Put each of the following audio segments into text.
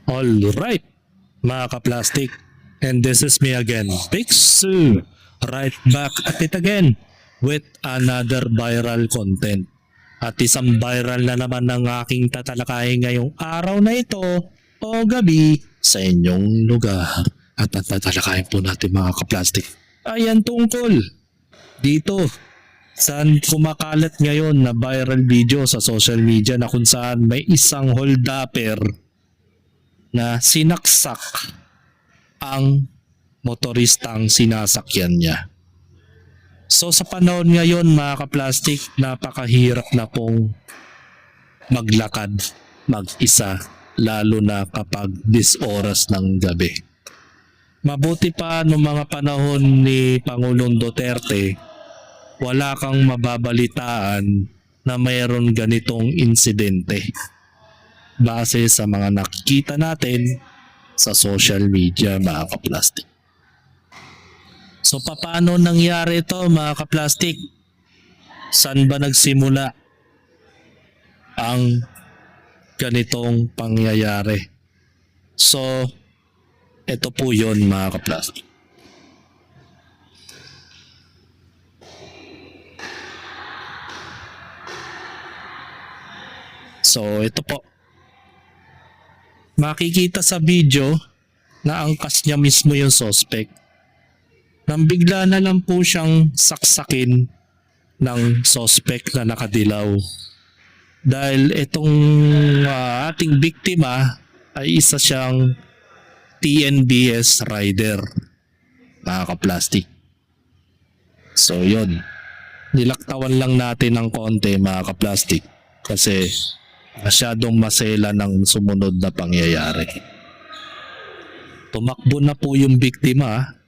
Alright, mga ka-plastic. And this is me again, Big Sue. Right back at it again with another viral content. At isang viral na naman ng aking tatalakayin ngayong araw na ito o gabi sa inyong lugar. At ang tatalakayin po natin mga ka-plastic ay ang tungkol dito saan kumakalat ngayon na viral video sa social media na kung saan may isang holdapper na sinaksak ang motoristang sinasakyan niya. So sa panahon ngayon mga ka-plastic, napakahirap na pong maglakad mag-isa lalo na kapag oras ng gabi. Mabuti pa noong mga panahon ni Pangulong Duterte, wala kang mababalitaan na mayroon ganitong insidente base sa mga nakikita natin sa social media mga ka-plastic. So paano nangyari ito mga ka-plastic? Saan ba nagsimula ang ganitong pangyayari? So ito po yun mga ka-plastic. So ito po. Makikita sa video na angkas niya mismo yung suspect. Nang bigla na lang po siyang saksakin ng suspect na nakadilaw. Dahil itong ating biktima ay isa siyang TNBS rider, mga ka-plastic. So yun, nilaktawan lang natin ng konti mga ka-plastic kasi masyadong masela ng sumunod na pangyayari. Tumakbo na po yung biktima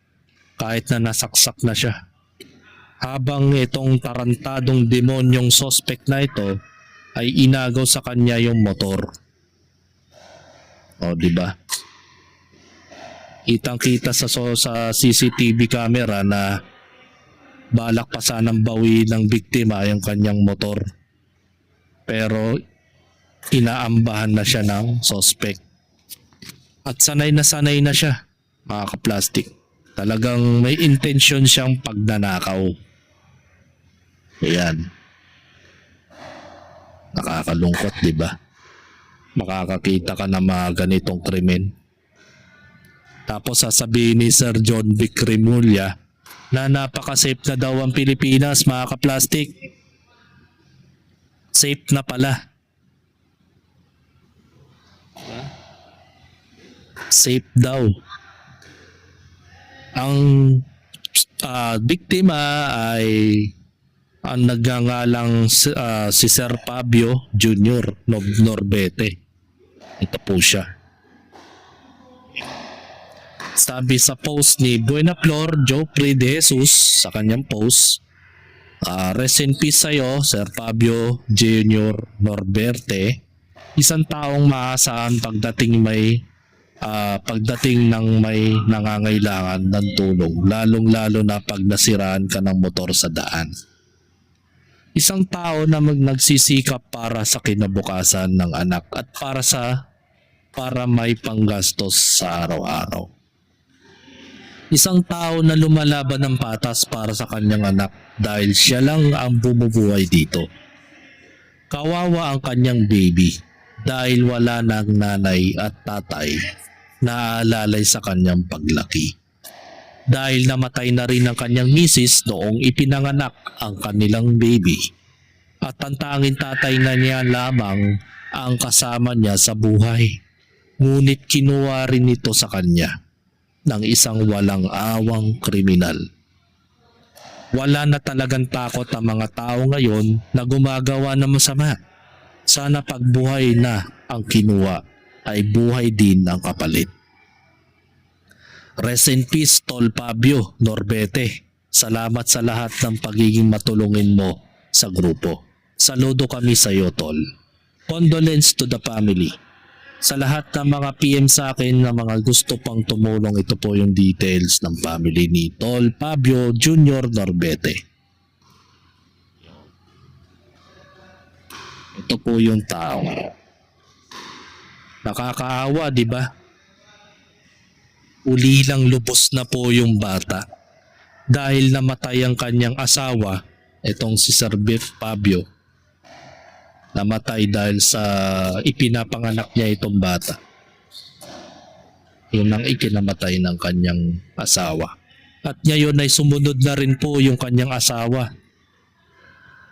kahit na nasaksak na siya. Habang itong tarantadong demonyong suspect na ito ay inagaw sa kanya yung motor. O, di ba? Kitang-kita sa CCTV camera na balak pa sanang bawi ng biktima yung kanyang motor. Pero inaambahan na siya ng suspect. At sanay na siya, mga ka-plastic. Talagang may intensyon siyang pagnanakaw. Ayan. Nakakalungkot, di ba? Makakakita ka ng mga ganitong krimen. Tapos sasabihin ni Sir John Vic Remulla na napaka-safe na daw ang Pilipinas, mga ka-plastic. Safe na pala. Safe daw. Ang biktima ay ang nagngangalang si Sir Fabio Jr. Norbete. Ito po siya. Sabi sa post ni Buena Flor Joffrey de Jesus sa kanyang post, rest in peace sa'yo, Sir Fabio Jr. Norberte. Isang taong maasahan pagdating ng may nangangailangan ng tulong, lalong-lalo na pag nasiraan ka ng motor sa daan. Isang tao na nagsisikap para sa kinabukasan ng anak at para may panggastos sa araw-araw. Isang tao na lumalaban ng patas para sa kanyang anak dahil siya lang ang bumubuhay dito. Kawawa ang kanyang baby dahil wala nang nanay at tatay na aalalay sa kanyang paglaki. Dahil namatay na rin ang kanyang misis noong ipinanganak ang kanilang baby. At ang tanging tatay na niya lamang ang kasama niya sa buhay. Ngunit kinuha rin ito sa kanya ng isang walang awang kriminal. Wala na talagang takot ang mga tao ngayon na gumagawa ng masama. Sana pagbuhay na ang kinuha ay buhay din ang kapalit. Rest in peace, Tol Fabio Norbete. Salamat sa lahat ng pagiging matulungin mo sa grupo. Saludo kami sa iyo, Tol. Condolence to the family. Sa lahat ng mga PM sa akin na mga gusto pang tumulong, ito po yung details ng family ni Tol Fabio Jr. Norbete. Ito po yung tao. Nakakaawa, di ba? Ulilang lubos na po yung bata dahil namatay ang kanyang asawa, itong si Sir Biff Fabio. Namatay dahil sa ipinapanganak niya itong bata. Yun ang ikinamatay ng kanyang asawa. At ngayon ay sumunod na rin po yung kanyang asawa.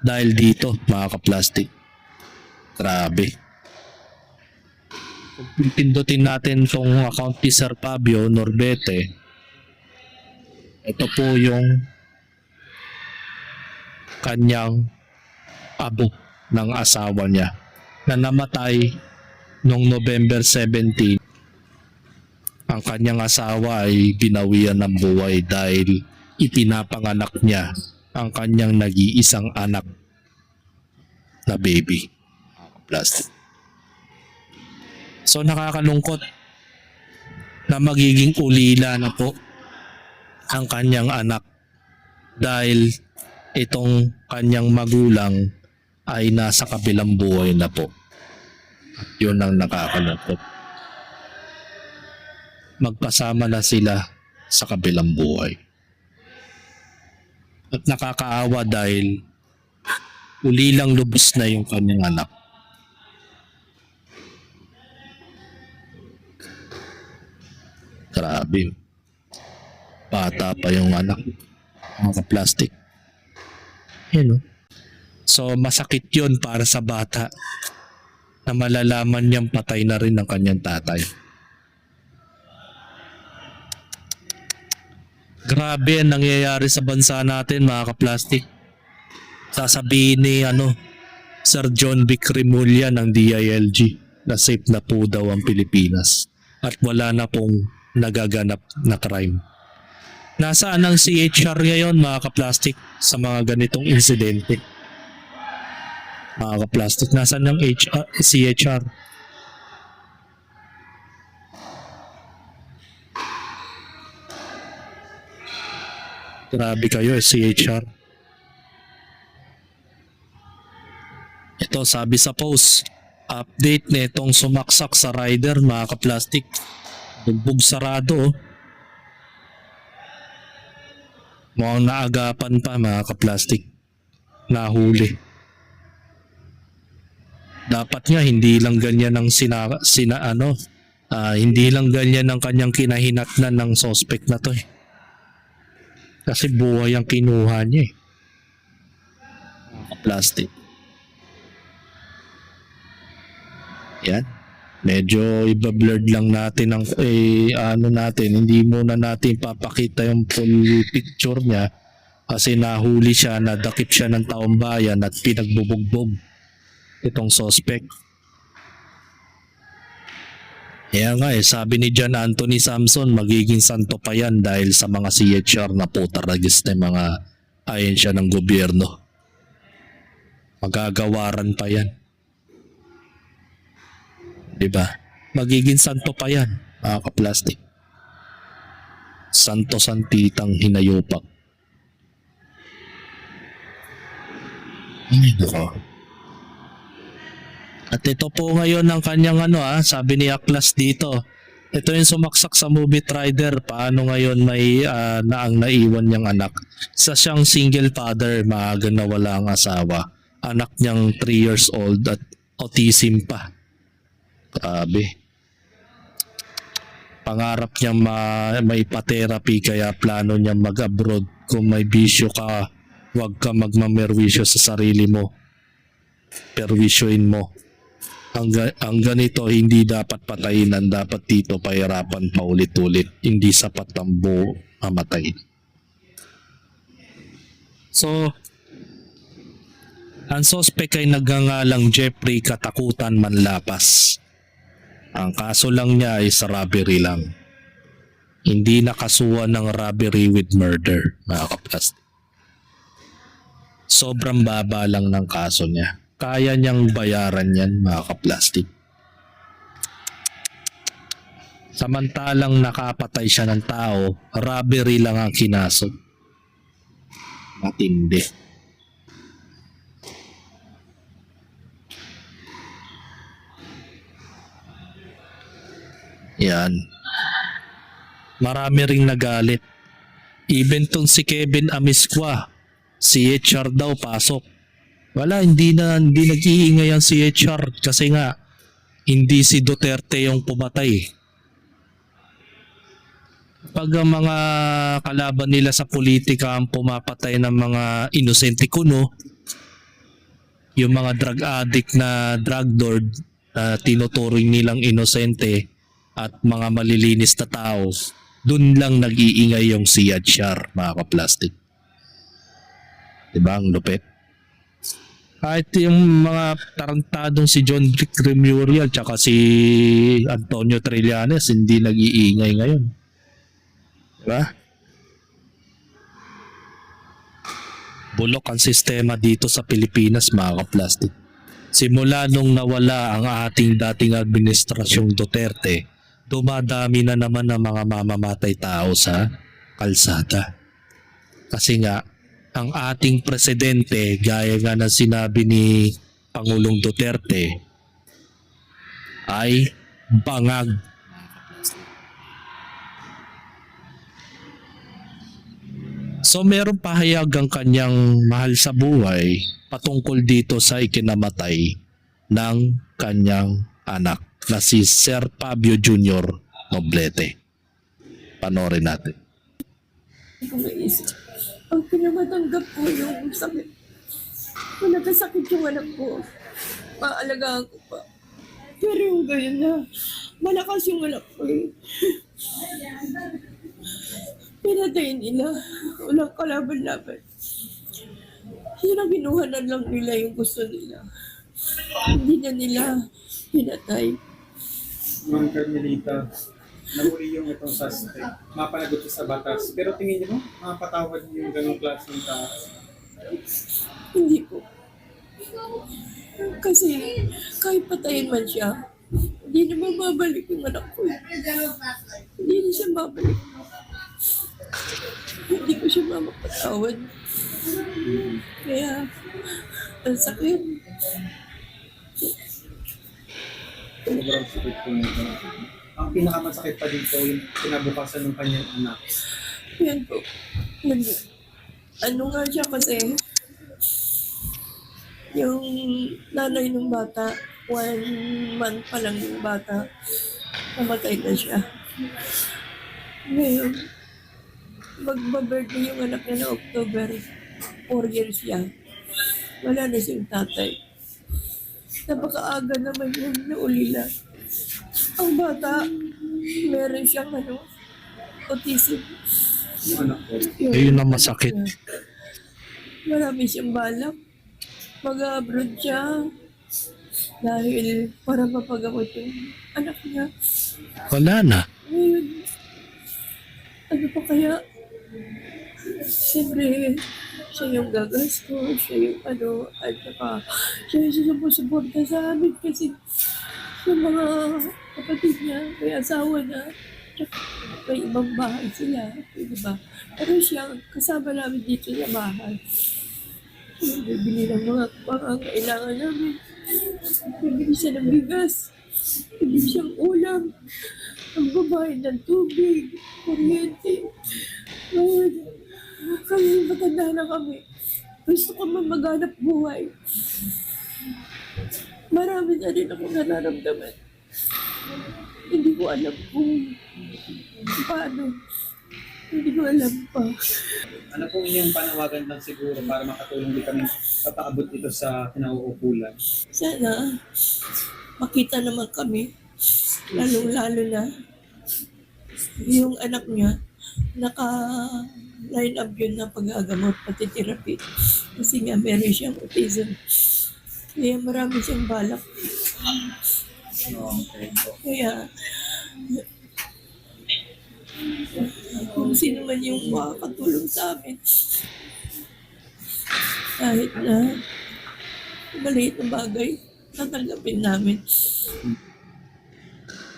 Dahil dito, mga kaplastik. Grabe. Kung pindutin natin itong account ni Sir Fabio Norbete, ito po yung kanyang abo ng asawa niya na namatay noong November 17. Ang kanyang asawa ay binawian ng buhay dahil ipinapanganak niya ang kanyang nag-iisang anak na baby. Plastic. So nakakalungkot na magiging ulila na po ang kanyang anak dahil itong kanyang magulang ay nasa kabilang buhay na po. Yun ang nakakalungkot. Magpasama na sila sa kabilang buhay. At nakakaawa dahil ulilang lubos na yung kanyang anak. Grabe. Bata pa yung anak. Mga ka-plastic. Yan, no? So masakit yun para sa bata na malalaman niyang patay na rin ang kanyang tatay. Grabe ang nangyayari sa bansa natin, mga ka-plastic. Sasabihin ni Sir John Vic Remulla ng DILG na safe na po daw ang Pilipinas at wala na pong nagaganap na crime. Nasaan ang CHR ngayon, mga ka-plastic, sa mga ganitong insidente? Mga ka-plastic, nasaan ang CHR? Grabe kayo, CHR. Ito, sabi sa post, update na itong sumaksak sa rider, mga ka-plastic. Bugbog sarado. Mukhang naagapan pa, mga ka-plastic. Nahuli. Dapat nga hindi lang ganyan ang hindi lang ganyan ang kanyang kinahinatnan ng suspect na to. Kasi buhay ang kinuha niya eh. Plastic. Yan. Medyo iba-blurred lang natin ang hindi muna natin papakita yung full picture niya kasi nahuli siya, nadakip siya ng taong bayan at pinagbubugbog itong suspect. Kaya nga sabi ni John Anthony Samson, magiging santo pa yan dahil sa mga CHR na putaragis na mga ahensya ng gobyerno. Magagawaran pa yan. Diba? Magiging santo pa yan, mga ka-plastic. Santo-santitang hinayopak. Ay, nako. At ito po ngayon ang kanyang sabi ni Aklas dito. Ito yung sumaksak sa movie rider. Paano ngayon may ang naiwan niyang anak? Sa siyang single father, maaga na wala ang asawa. Anak niyang 3 years old at autism pa. Grabe. Pangarap niyang may pa-therapy kaya plano niyang mag-abroad. Kung may bisyo ka, huwag ka magmamerwisyo sa sarili mo. Perwisyoin mo. Ang ganito hindi dapat patayinan, dapat dito pahirapan paulit-ulit, hindi sapat ang buo mamatay. So, ang suspect ay nagngangalang Jeffrey Katakutan Manlapas. Ang kaso lang niya ay sa robbery lang. Hindi nakasuhan ng robbery with murder, mga kaplas. Sobrang baba lang ng kaso niya. Kaya niyang bayaran yan, mga kaplastik. Samantalang nakapatay siya ng tao, robbery lang ang kinaso. Matindi. Yan. Marami ring nagalit. Even tong si Kevin Amisqua, si HR daw pasok. Wala, hindi nag-iingay ang si HR kasi nga hindi si Duterte yung pumatay. Pag ang mga kalaban nila sa politika ang pumapatay ng mga inosente kuno, yung mga drug addict na drug lord na tinuturing nilang inosente at mga malilinis na tao, dun lang nag-iingay yung si Yadshar, mga kaplastic. Diba ang lupit? Kahit yung mga tarantadong si John Rick Remurial tsaka si Antonio Trillanes hindi nag-iingay ngayon. Diba? Bulok ang sistema dito sa Pilipinas, mga kaplastic. Simula nung nawala ang ating dating administrasyong Duterte, dumadami na naman ang mga mamamatay tao sa kalsada. Kasi nga, ang ating presidente, gaya nga ng sinabi ni Pangulong Duterte, ay bangag. So meron pahayag ang kanyang mahal sa buhay patungkol dito sa ikinamatay ng kanyang anak na si Sir Fabio Jr. Noblete. Panorin natin. Hindi ko maisip. Ang pinamatanggap ko yung sakit. Kung nagkasakit yung anak ko, paalagaan ko pa. Pero yung ganyan na, malakas yung anak ko eh. Pinatay nila. Walang kalaban-laban. Ginaginuhanan lang nila yung gusto nila. Hindi na nila pinatay. Ma'am Carmelita, nahuli yung itong suspect. Mapanagot siya sa batas. Pero tingin niyo, mapatawad yung ganong klaseng tao. Hindi po. Kasi kahit patayin man siya, hindi na mababalik yung anak ko. Hindi na siya babalik. Hindi ko siya mapatawad. Kaya, ang sakit. Sobrang sakit po nito. Ang pinakamasakit pa dito yung kinabukasan ng kanyang anak. Yan po. Ano nga siya kasi, yung nanay ng bata, 1 month pa lang yung bata, namatay na siya. Ngayon, magba-birthday yung anak niya na October, 4 years siya. Wala na siyang tatay. Napakaaga naman yun na ulila. Ang bata, meron siyang autism. Yung anak ko. Ayun ang masakit. Marami siyang balak. Mag-abroad siya dahil para mapagamot yung anak niya. Wala na. Ngayon, ano pa kaya? Siyempre, siya yung gagasto, siya yung at saka siya yung sumusuporta sa amin kasi yung mga kapatid niya, may asawa na, tsaka may ibang bahay sila, di ba? Pero siya, kasama namin dito sa bahay. Bibili ng mga pangangailangan namin. Bibili siya ng bigas. Bibili siyang ulam. Ang babae ng tubig, kuryente. Ngayon, kami matanda na kami. Gusto ko man maghanap buhay. Marami na rin akong nararamdaman. Hindi ko alam kung paano. Hindi ko alam pa. Ano pong inyong panawagan lang siguro para makatulong din kami papaabot ito sa kinauukulan? Sana makita naman kami. Lalo-lalo na yung anak niya naka-line up yun na pag-agamot pati therapy. Kasi nga meron siyang autism. Kaya marami siyang balak. Kaya kung sino man yung makakatulong sa amin, kahit na maliit na bagay, tatanggapin namin.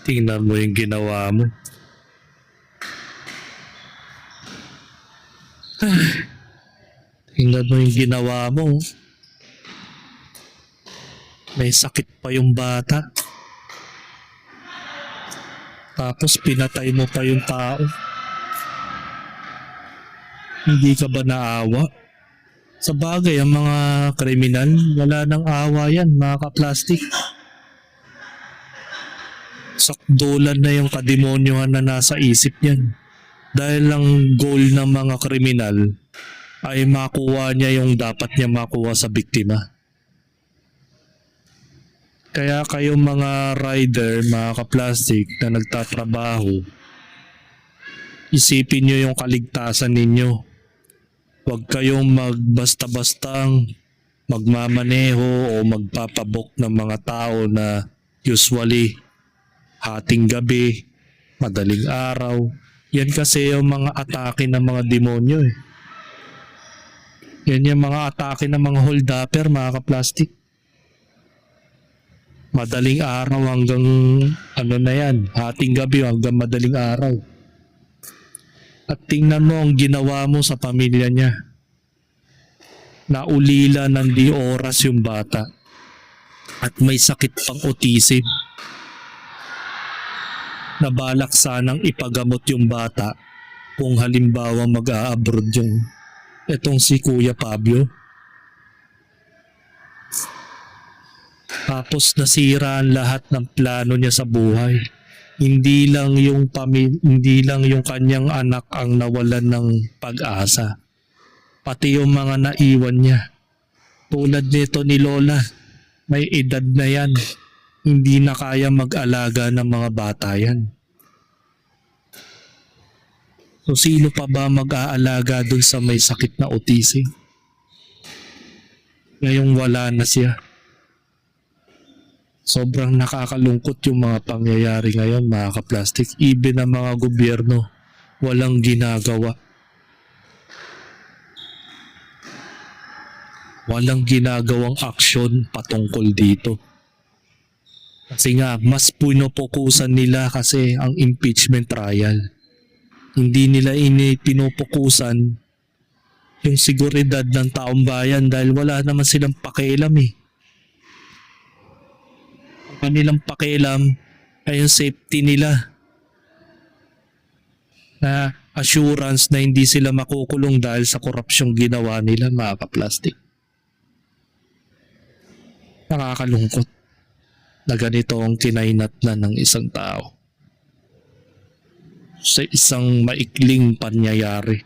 Tingnan mo yung ginawa mo. Tingnan mo yung ginawa mo. May sakit pa yung bata. Tapos pinatay mo pa yung tao. Hindi ka ba naawa? Sa bagay, ang mga kriminal, wala nang awa yan, mga kaplastik. Sakdulan na yung kademonyohan na nasa isip niyan. Dahil ang goal ng mga kriminal ay makuha niya yung dapat niya makuha sa biktima. Kaya kayong mga rider, mga kaplastik na nagtatrabaho, isipin nyo yung kaligtasan ninyo. Huwag kayong magbasta-bastang magmamaneho o magpapabok ng mga tao na usually hating gabi, madaling araw. Yan kasi yung mga atake ng mga demonyo eh. Yan yung mga atake ng mga hold-upper, mga kaplastik. Madaling araw hanggang ano na yan, hating gabi hanggang madaling araw. At tingnan mo ang ginawa mo sa pamilya niya. Naulila ng di oras yung bata. At may sakit pang autism. Nabalak sanang ipagamot yung bata kung halimbawa mag-a-abroad yung etong si Kuya Fabio. Tapos nasira ang lahat ng plano niya sa buhay. Hindi lang yung kanyang anak ang nawalan ng pag-asa. Pati yung mga naiwan niya. Tulad nito ni Lola, may edad na yan. Hindi na kaya mag-alaga ng mga bata yan. So sino pa ba mag-aalaga dun sa may sakit na autism? Ngayong wala na siya. Sobrang nakakalungkot yung mga pangyayari ngayon, mga kaplastik. Even ang mga gobyerno, walang ginagawa. Walang ginagawang aksyon patungkol dito. Kasi nga, mas pinopokusan nila kasi ang impeachment trial. Hindi nila pinupukusan yung seguridad ng taong bayan dahil wala naman silang pakialam eh. Kanilang pakialam ay yung safety nila, na assurance na hindi sila makukulong dahil sa korupsyong ginawa nila, mga kaplastik. Nakakalungkot na ganito ang kinainat na ng isang tao sa isang maikling pangyayari.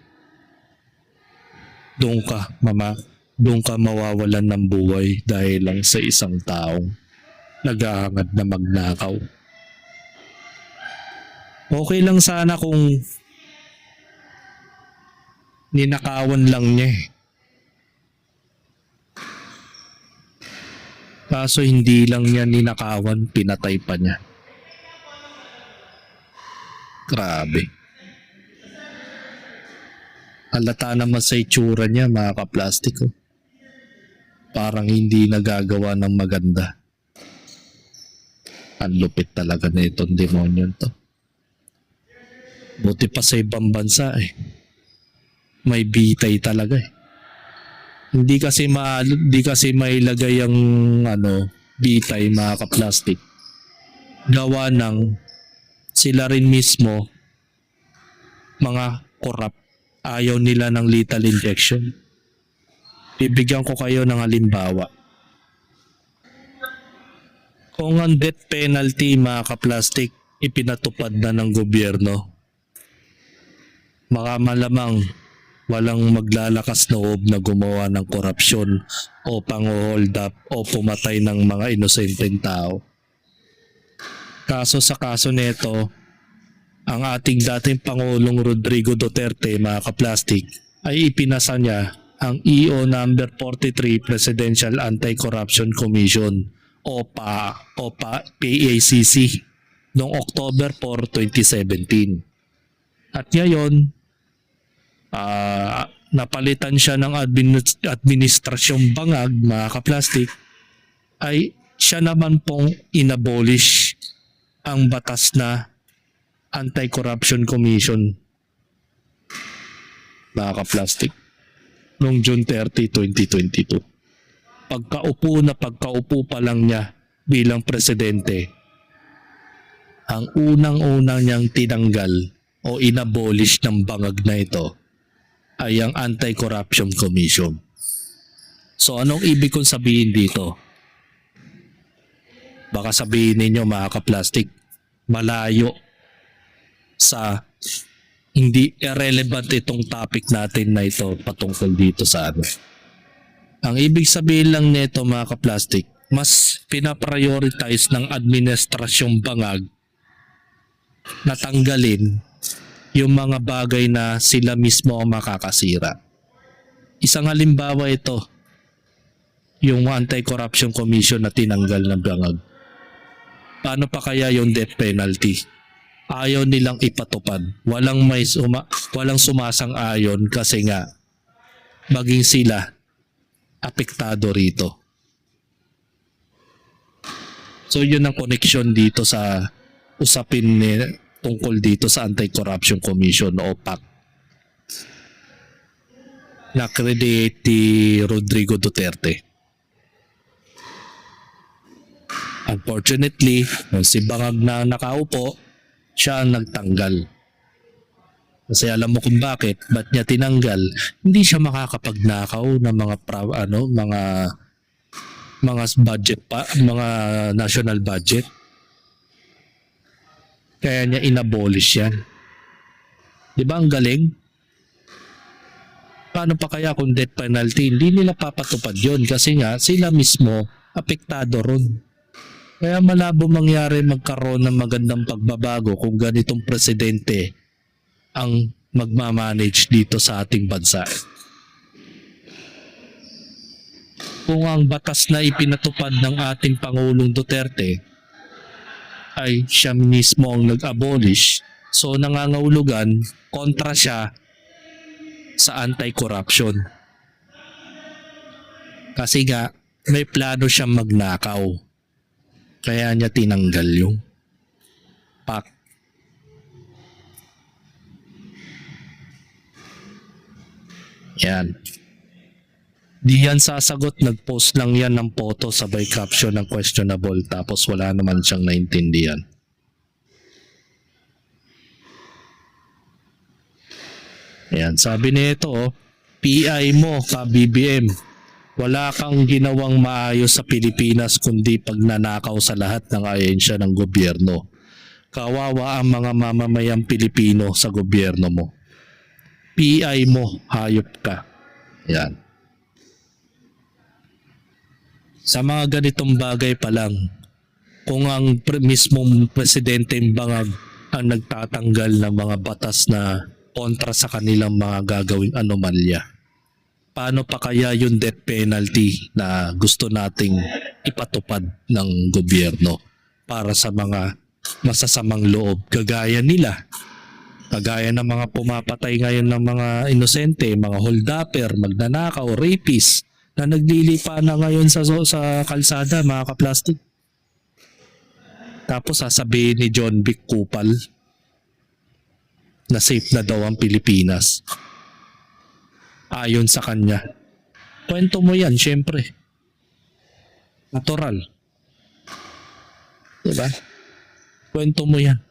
Doon ka mawawalan ng buhay dahil lang sa isang taong naghahangad na magnakaw. Okay lang sana kung ninakawan lang niya eh. Kaso hindi lang niya ninakawan, pinatay pa niya. Grabe. Halata naman sa itsura niya, mga kaplastik. Oh. Parang hindi nagagawa ng maganda. Ang lupit talaga na itong demonyo to. Buti pa sa ibang bansa eh. May bitay talaga eh. Hindi kasi mailagay ang bitay, mga kaplastik. Gawa ng sila rin mismo mga korap. Ayaw nila ng lethal injection. Bibigyan ko kayo ng halimbawa. Kung ang death penalty, mga kaplastik, ipinatupad na ng gobyerno, malamang walang maglalakas loob na gumawa ng korupsyon o pang-hold up o pumatay ng mga inosenteng tao. Kaso sa kaso nito, ang ating dating Pangulong Rodrigo Duterte, mga kaplastik, ay ipinasa niya ang EO number 43 Presidential Anti-Corruption Commission o PACC noong October 4, 2017. At ngayon, napalitan siya ng administrasyong bangag, mga kaplastik, ay siya naman pong inabolish ang batas na Anti-Corruption Commission, mga kaplastik, noong June 30, 2022. Pagkaupo pa lang niya bilang presidente, ang unang-unang niyang tinanggal o inabolish ng bangag na ito ay ang Anti-Corruption Commission. So anong ibig kong sabihin dito? Baka sabihin ninyo mga ka-plastic, malayo sa hindi irrelevant itong topic natin na ito patungkol dito sa ano. Ang ibig sabihin lang nito mga ka-plastic, mas pinaprioritize ng administrasyong bangag na tanggalin yung mga bagay na sila mismo ang makakasira. Isang halimbawa ito, yung Anti-Corruption Commission na tinanggal ng bangag. Paano pa kaya yung death penalty? Ayaw nilang ipatupad. Walang sumasang-ayon kasi nga maging sila apektado rito. So yun ang connection dito sa usapin tungkol dito sa Anti-Corruption Commission o PAC na create ni Rodrigo Duterte. Unfortunately, si bangag na nakaupo, siya ang nagtanggal. Kasi alam mo kung bakit, ba't niya tinanggal? Hindi siya makakapagnakaw ng mga budget pa, mga national budget. Kaya niya inabolish yan. Di ba ang galing? Paano pa kaya kung death penalty? Hindi nila papatupad yun kasi nga sila mismo apektado ron. Kaya malabo mangyari magkaroon ng magandang pagbabago kung ganitong presidente ang magmamanage dito sa ating bansa. Kung ang batas na ipinatupad ng ating Pangulong Duterte ay siya mismo ang nag-abolish, so nangangahulugan kontra siya sa anti-corruption. Kasi nga may plano siyang magnakaw. Kaya niya tinanggal yung PAC. Yan. Di yan sasagot, nag-post lang yan ng photo sabay caption ng questionable tapos wala naman siyang naintindihan. Yan, sabi nito, PI mo ka BBM. Wala kang ginawang maayos sa Pilipinas kundi pagnanakaw sa lahat ng ahensya ng gobyerno. Kawawa ang mga mamamayang Pilipino sa gobyerno mo. PI mo, hayop ka. Yan. Sa mga ganitong bagay pa lang, kung ang mismong presidenteng bangag ang nagtatanggal ng mga batas na kontra sa kanilang mga gagawing anomalya, paano pa kaya yung death penalty na gusto nating ipatupad ng gobyerno para sa mga masasamang loob kagaya nila? Kagaya ng mga pumapatay ngayon ng mga inosente, mga holdupper, magnanakaw, rapist na naglilipa na ngayon sa kalsada, mga kaplastic. Tapos sasabihin ni John Vic Kupal na safe na daw ang Pilipinas. Ayon sa kanya. Kwento mo yan, syempre. Natural. Diba? Kwento mo yan.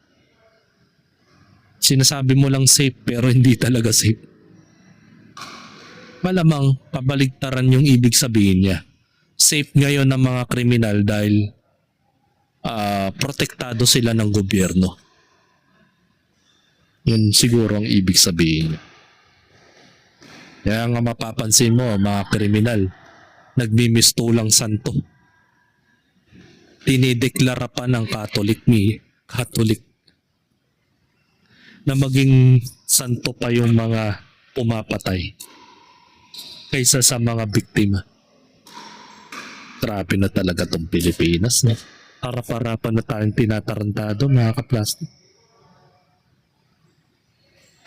Sinasabi mo lang safe pero hindi talaga safe. Malamang pabaligtaran yung ibig sabihin niya. Safe ngayon ng mga kriminal dahil protektado sila ng gobyerno. Yun siguro ang ibig sabihin niya. Kaya nga mapapansin mo, mga kriminal, nagmimistulang santo. Tinideklara pa ng Catholic na maging santo pa yung mga pumapatay kaysa sa mga biktima. Grabe na talaga tong Pilipinas. No? Harap-harapan na tayong tinatarantado, mga kaplastic.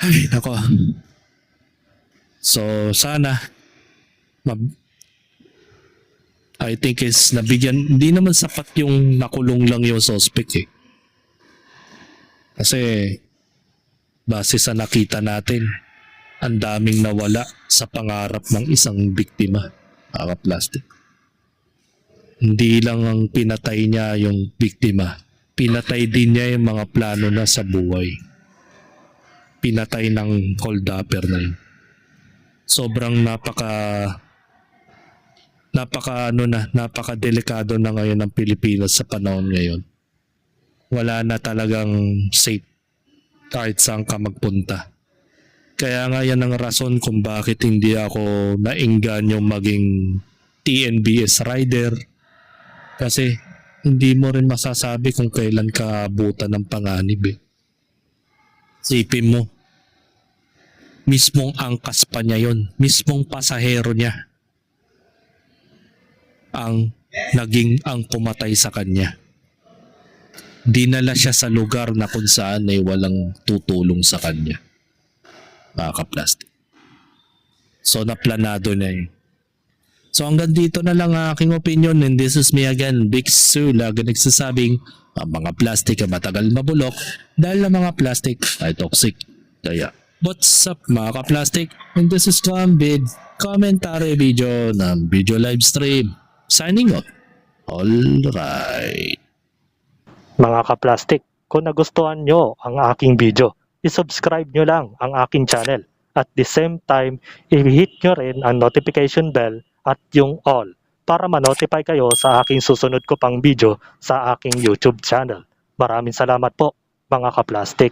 Ay, nako. So, sana I think is nabigyan, hindi naman sapat yung nakulong lang yung suspect eh. Kasi base sa nakita natin, ang daming nawala sa pangarap ng isang biktima, mga plastic. Hindi lang ang pinatay niya yung biktima, Pinatay din niya yung mga plano na sa buhay. Pinatay ng hold-upper na yun. Sobrang napaka delikado na ngayon ng Pilipinas sa panahon ngayon. Wala na talagang safe kahit saan ka magpunta. Kaya nga yan ang rason kung bakit hindi ako naingganyong maging TNBS rider. Kasi hindi mo rin masasabi kung kailan ka abutan ng panganib eh. Sipin mo, mismong angkas pa niya yun, mismong pasahero niya ang pumatay sa kanya. Dinala siya sa lugar na kung saan ay walang tutulong sa kanya. Mga kaplastik. So naplanado na yun. So hanggang dito na lang ang aking opinion, and this is me again, Big Sue, lagi nagsasabing ang mga plastic ay matagal mabulok dahil ang mga plastic ay toxic. Kaya, what's up mga ka-plastic? And this is Gambid, commentary video ng video live stream. Signing off. Alright. Mga ka-plastic, kung nagustuhan nyo ang aking video, isubscribe nyo lang ang aking channel. At the same time, i-hit nyo rin ang notification bell at yung all para ma-notify kayo sa aking susunod ko pang video sa aking YouTube channel. Maraming salamat po mga ka-plastic.